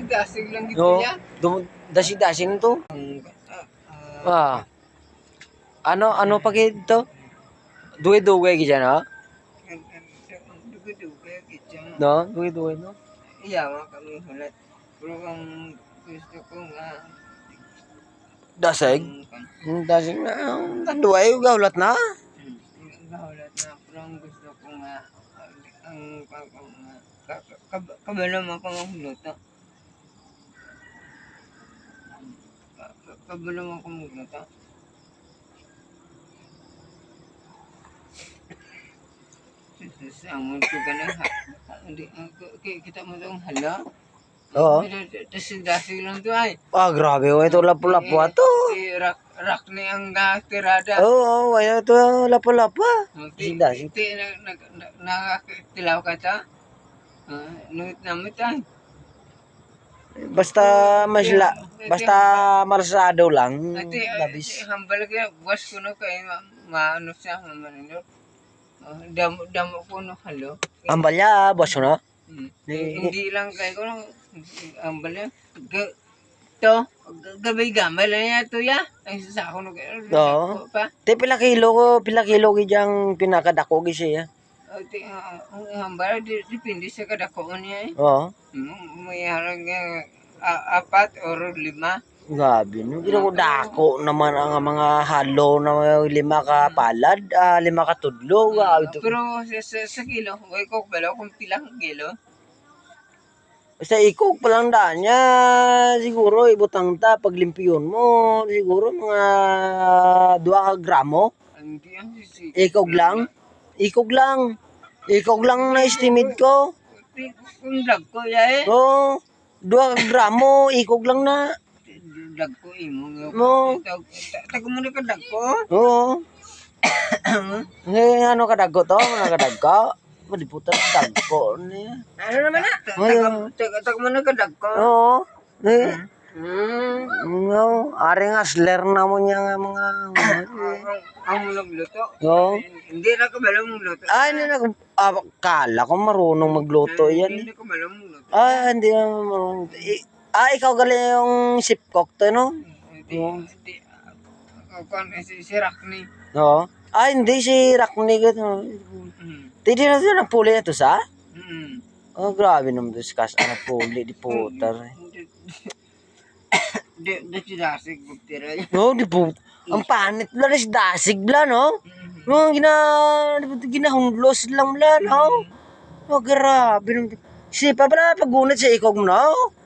dasig lang gitu No, ya. dasig-dasig to. Ano pa to? Duwe-duwe gyan ha? Duga-duga gitu. No, duwe-duwe no. Iya, kami hulat. Pero kung gusto ko nga Dasig? Dasig na. Duwe gawlat na. gahulat na. Pero ang gusto ko nga ang kabalo mo ko magluto. Kabalo mo ko magluto. Samon ko ka na hindi kita mo itong hala. Oo. Tapos dasig lang to ay. Grabe. Ito lapu-lapu to. Rak ni ang tirada. Oo, ito lapu-lapu. Dasig. Nakakitilaw ka ta? Nuit namit ay. Basta marsado lang. Labis. Hambal kaya buwas ko no kay maano siya mamanunod. Damo ko no halo. Ambal ya, boss no? Hindi lang kay ko hambal ya. Gabay gamay lang ya to ya. Ay sa ako no kay. Oo. Pa. Pila kilo gyang pinakadako gi siya. Hambal dipindi sa kadako niya eh. Oo. May harang apat or 5. Grabe no. Dako naman ang mga halo na 5 ka palad, 5 ka tudlo. Pero sa kilo, way ko bala kung pilang kilo. Basta ikog pa lang daan niya, siguro ibutang ta paglimpyon mo, siguro mga 2 ka gramo. Hindi yan si Ikog lang. Ikog lang na estimate ko. kung lag ko ya eh. Oo. 2 ka gramo, ikog lang na. Lag ko imo. No. Tago mo na ka lag ko. Oo. Ano kadagko to? Ano kadagko? Maliputan ang dagko niya. Ano naman na? Tago mo na ka lag ko. Oo. No, aring asler na mo niya nga mga Ang magluto. Oo. Hindi na ko bala mong luto. Hindi na kala ko marunong magluto yan. Hindi ko bala mong luto. Hindi na marunong. Ikaw galing yung ship cook to, no? Hindi. Si Rakni. Oo. Hindi si Rakni ko. Hindi na siya nagpuli na to sa? Grabe naman to si Kas. Nagpuli, di putar. Di si Dasig bugtira. No, di po. Ang panit lang si Dasig bla, no? No, ginahundlos lang bla, no? Grabe naman. Sipa pala pagunat sa ikog mo, no?